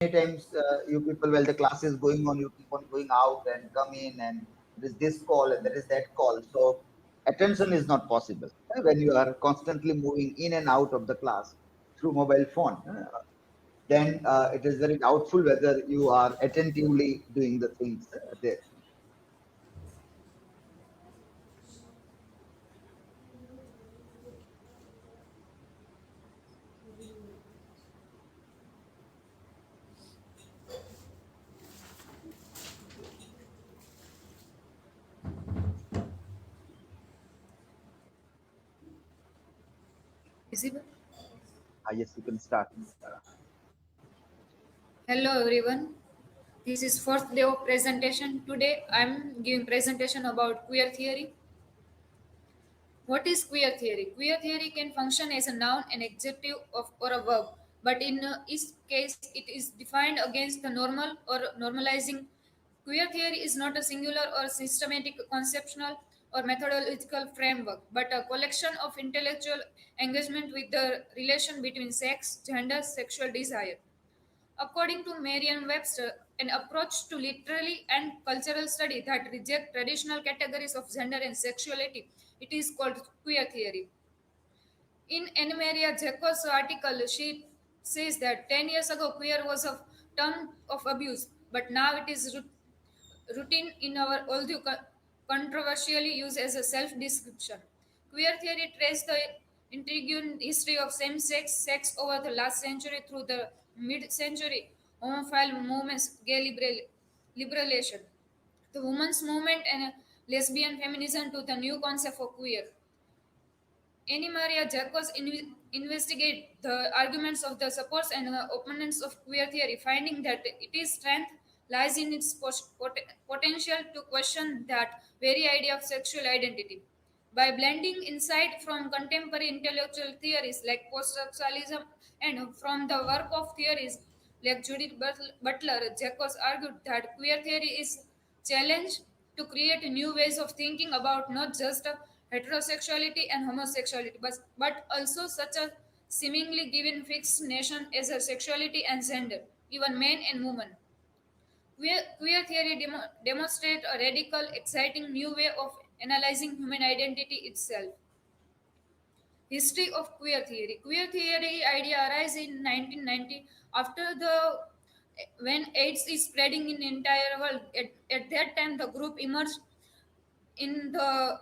times you people, while the class is going on, you keep on going out and come in, and there is this call and there is that call. So attention is not possible when you are constantly moving in and out of the class through mobile phone. Then it is very doubtful whether you are attentively doing the things there. Visible? Yes, you can start. Hello everyone. This is fourth day of presentation. Today I'm giving presentation about queer theory. What is queer theory? Queer theory can function as a noun, an adjective of, or a verb, but in each case it is defined against the normal or normalizing. Queer theory is not a singular or systematic conceptual or methodological framework, but a collection of intellectual engagement with the relation between sex, gender, sexual desire. According to Merriam-Webster, an approach to literary and cultural study that reject traditional categories of gender and sexuality, it is called queer theory. In Anne Maria Jacobs' article, she says that 10 years ago queer was a term of abuse, but now it is routine in our although controversially used as a self-description. Queer theory traced the intriguing history of same-sex sex over the last century through the mid-century homophile movements, gay liberation, the women's movement, and lesbian feminism to the new concept of queer. Annie Maria Jacobs investigate the arguments of the supporters and opponents of queer theory, finding that its strength lies in its potential to question that very idea of sexual identity. By blending insight from contemporary intellectual theories like post-structuralism and from the work of theories like Judith Butler, Jacobs argued that queer theory is challenge to create new ways of thinking about not just heterosexuality and homosexuality, but also such a seemingly given fixed nation as a sexuality and gender, even men and women. Queer theory demonstrates a radical, exciting new way of analyzing human identity itself. History of queer theory. Queer theory idea arose in 1990 after the when AIDS is spreading in the entire world. At that time, the group emerged in the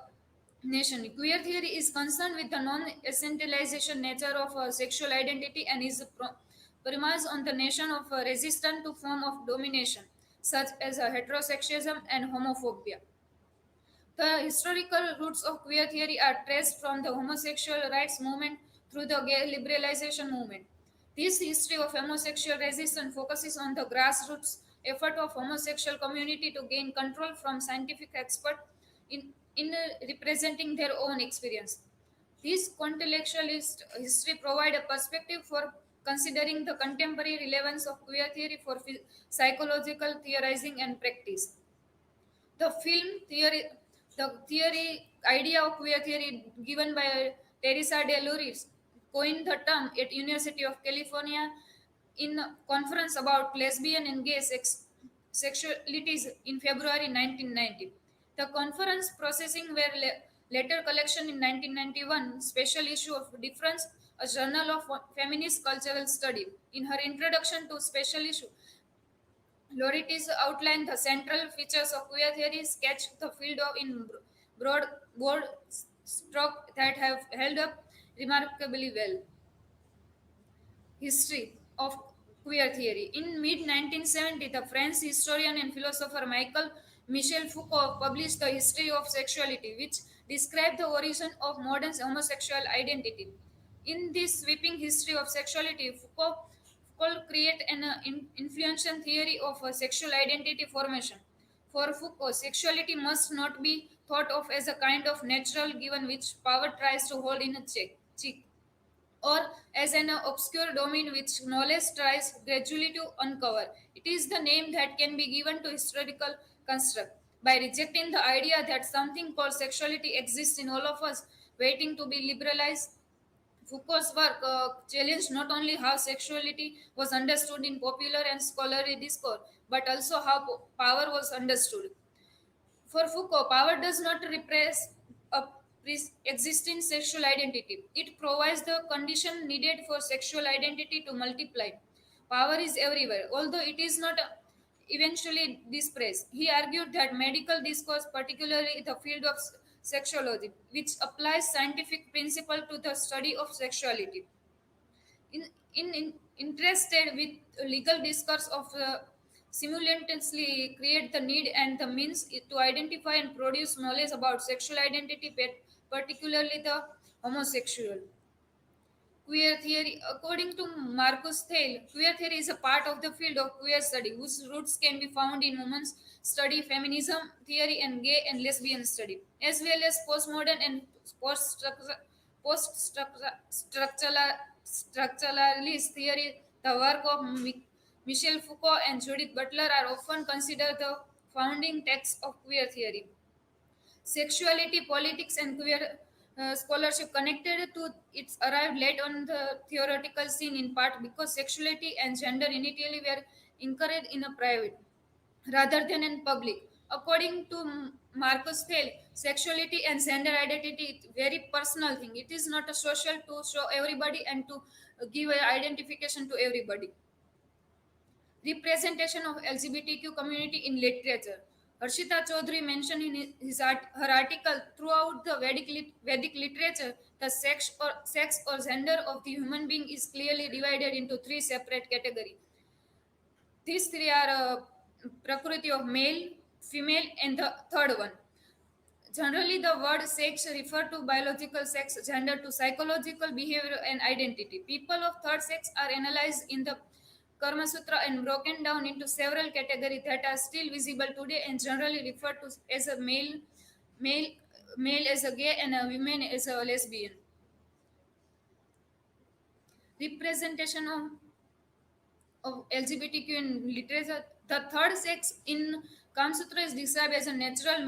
nation. Queer theory is concerned with the non-essentialization nature of sexual identity and is premise on the nation of resistance to form of domination, such as heterosexism and homophobia. The historical roots of queer theory are traced from the homosexual rights movement through the gay liberalization movement. This history of homosexual resistance focuses on the grassroots effort of homosexual community to gain control from scientific experts in representing their own experience. This contextualist history provide a perspective for considering the contemporary relevance of queer theory for psychological theorizing and practice. The film theory, the theory idea of queer theory given by Teresa de Lourdes coined the term at University of California in a conference about lesbian and gay sexualities in February 1990. The conference processing were later collection in 1991 special issue of Difference, a journal of feminist cultural study. In her introduction to special issue, Loretis outlined the central features of queer theory, sketched the field of in broad stroke that have held up remarkably well. History of queer theory. In mid 1970, the French historian and philosopher Michael Michel Foucault published The History of Sexuality, which described the origin of modern homosexual identity. In this sweeping history of sexuality, Foucault created an influential theory of sexual identity formation. For Foucault, sexuality must not be thought of as a kind of natural given which power tries to hold in a cheek or as an obscure domain which knowledge tries gradually to uncover. It is the name that can be given to historical construct. By rejecting the idea that something called sexuality exists in all of us, waiting to be liberalized, Foucault's work challenged not only how sexuality was understood in popular and scholarly discourse, but also how power was understood. For Foucault, power does not repress a existing sexual identity. It provides the condition needed for sexual identity to multiply. Power is everywhere, although it is not eventually dispraised. He argued that medical discourse, particularly the field of sexuology, which applies scientific principle to the study of sexuality, in interested with legal discourse of simultaneously create the need and the means to identify and produce knowledge about sexual identity, particularly the homosexual. Queer theory, according to Marcus Thale, queer theory is a part of the field of queer study whose roots can be found in women's study, feminism theory, and gay and lesbian study, as well as postmodern and post-structuralist theory. The work of Michel Foucault and Judith Butler are often considered the founding texts of queer theory. Sexuality, politics, and queer scholarship connected to its arrived late on the theoretical scene in part because sexuality and gender initially were encouraged in a private rather than in public. According to Marcus Thale, sexuality and gender identity is very personal thing. It is not a social to show everybody and to give a identification to everybody. Representation of LGBTQ community in literature. Harshita Chaudhary mentioned in her article, throughout the Vedic literature, the sex or gender of the human being is clearly divided into three separate categories. These three are Prakriti of male, female, and the third one. Generally, the word sex refer to biological sex, gender to psychological behavior and identity. People of third sex are analyzed in the Karma Sutra and broken down into several categories that are still visible today and generally referred to as a male, male as a gay, and a woman as a lesbian. Representation of LGBTQ in literature. The third sex in Kama Sutra is described as a natural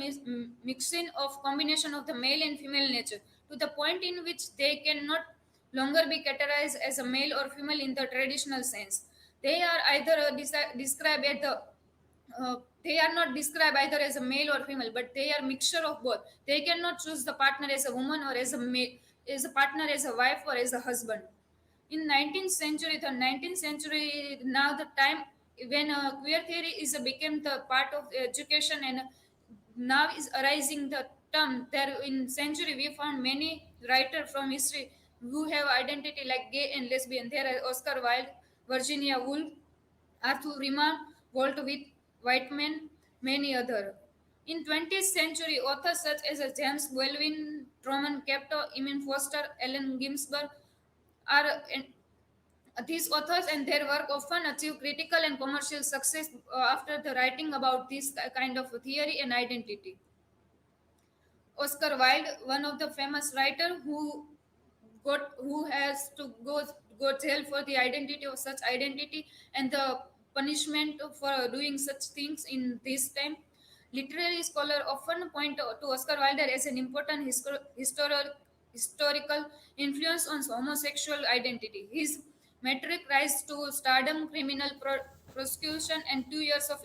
mixing of combination of the male and female nature to the point in which they cannot longer be categorized as a male or female in the traditional sense. They are either described at the they are not described either as a male or female, but they are mixture of both. They cannot choose the partner as a woman or as a male, as a partner as a wife or as a husband. In 19th century, the 19th century now the time when queer theory is became the part of education and now is arising the term. There in century we found many writers from history who have identity like gay and lesbian. There are Oscar Wilde, Virginia Woolf, Arthur Rimmer, Walt Whitman, many other. In 20th century, authors such as James Baldwin, Truman Capote, Emin Foster, Allen Ginsberg are these authors and their work often achieve critical and commercial success after the writing about this kind of theory and identity. Oscar Wilde, one of the famous writer who has to go jail for the identity of such identity and the punishment for doing such things in this time. Literary scholar often point to Oscar Wilde as an important historical influence on homosexual identity. His metric rise to stardom, criminal prosecution, and 2 years of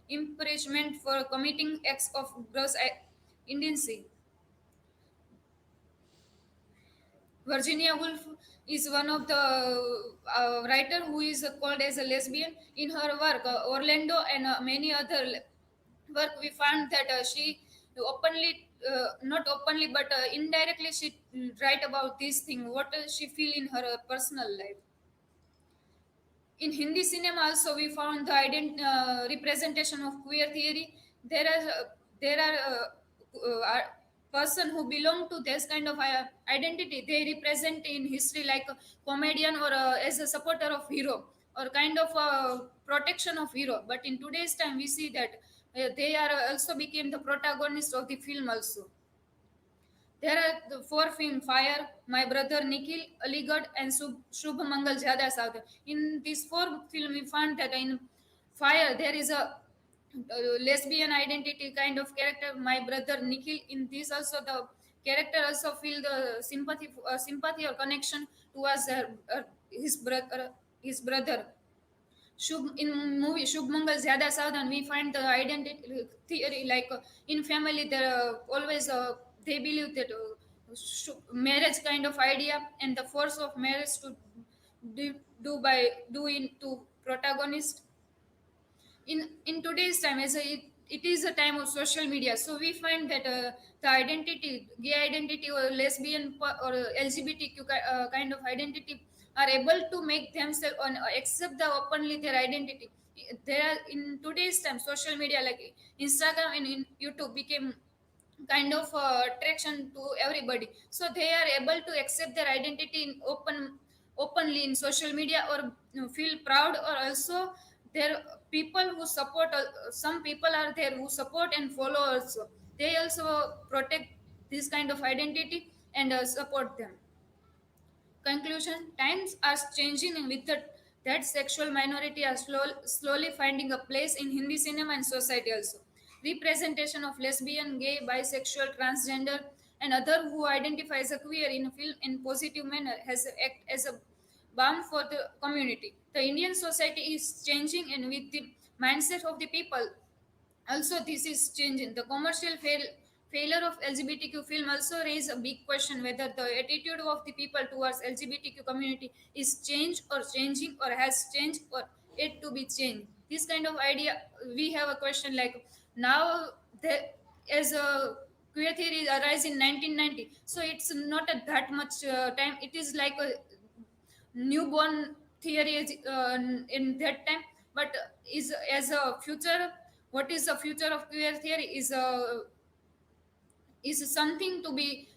imprisonment for committing acts of gross indecency. Virginia Woolf is one of the writer who is called as a lesbian. In her work, Orlando and many other work, we found that she openly, not openly, but indirectly, she write about this thing. What she feel in her personal life. In Hindi cinema also we found the representation of queer theory. There are person who belong to this kind of identity. They represent in history like a comedian or as a supporter of hero or kind of protection of hero. But in today's time we see that they are also became the protagonist of the film also. There are the four films: Fire, My Brother Nikhil, Aligarh, and Shubh Mangal Jyada Sagar. In these four films, we found that in Fire there is a lesbian identity kind of character. My brother Nikhil. In this also the character also feel the sympathy or connection towards his brother. In movie Shubh Mangal Zyada Savan, we find the identity theory like in family there always they believe that marriage kind of idea and the force of marriage to do into protagonist in today's time as it is a time of social media, so we find that the identity gay identity or lesbian or lgbtq kind of identity are able to make themselves and accept the openly their identity. There are in today's time social media like Instagram and in YouTube became kind of attraction to everybody, so they are able to accept their identity in openly in social media or feel proud, or also there people who support some people are there who support and follow also, they also protect this kind of identity and support them. Conclusion: times are changing, and with that sexual minority are slowly finding a place in Hindi cinema and society also. Representation of lesbian, gay, bisexual, transgender, and other who identify as a queer in a film in positive manner has act as a balm for the community. The Indian society is changing, and with the mindset of the people also this is changing. The commercial failure of lgbtq film also raise a big question whether the attitude of the people towards lgbtq community is changed or changing or has changed or yet to be changed. This kind of idea we have a question like now the as a queer theory arise in 1990, so it's not a that much time, it is like a newborn theory in that time, but is as a future, what is the future of queer theory is something to be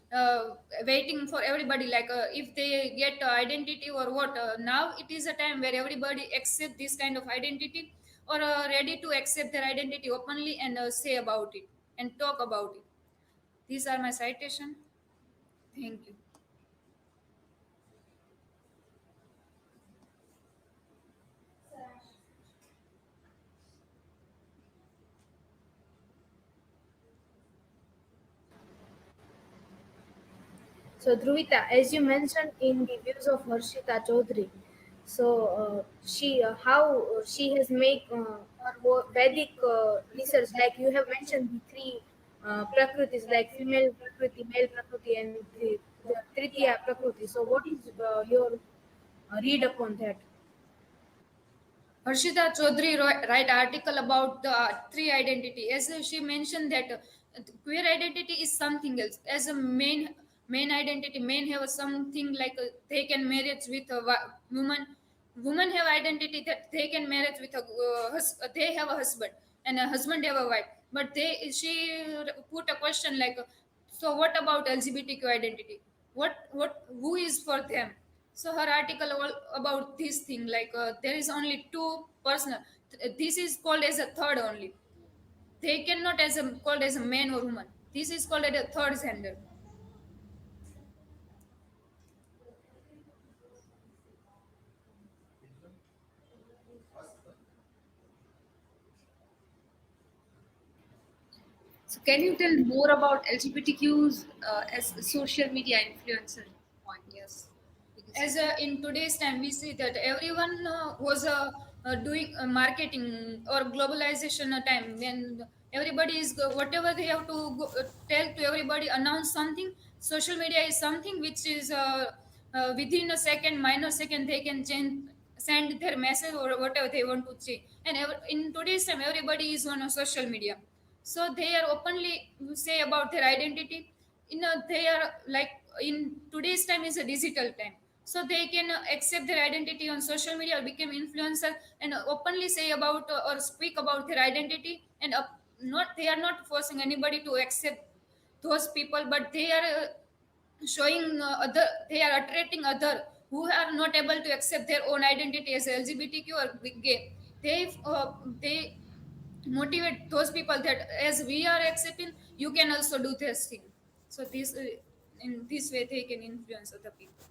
waiting for everybody like if they get identity or what, now it is a time where everybody accept this kind of identity or ready to accept their identity openly and say about it and talk about it. These are my citation. Thank you. So, Dhruvita, as you mentioned in the views of Harshita Chaudhary, so she how she has made her Vedic research, like you have mentioned the three prakritis, like female prakriti, male prakriti, and the tritiya prakriti. So, what is your read upon that? Harshita Chaudhary write article about the three identity. As she mentioned that queer identity is something else. As a main identity, men have something like they can marriage with a woman. Women have identity that they can marriage with a they have a husband and a husband have a wife. But they she put a question like, so what about LGBTQ identity? What who is for them? So her article all about this thing like there is only two personal. This is called as a third only. They cannot as a called as a man or woman. This is called as a third gender. So, can you tell more about LGBTQs as a social media influencer point? Yes. Because As in today's time we see that everyone was doing marketing or globalization time when everybody is whatever they have to tell to everybody announce something. Social media is something which is within a second minor second they can change send their message or whatever they want to say, and in today's time everybody is on a social media, so they are openly say about their identity. They are like in today's time is a digital time, so they can accept their identity on social media or become influencer and openly say about or speak about their identity, and not they are not forcing anybody to accept those people, but they are showing other, they are attracting other who are not able to accept their own identity as lgbtq or gay. They motivate those people that as we are accepting you can also do this thing. So this in this way they can influence other people.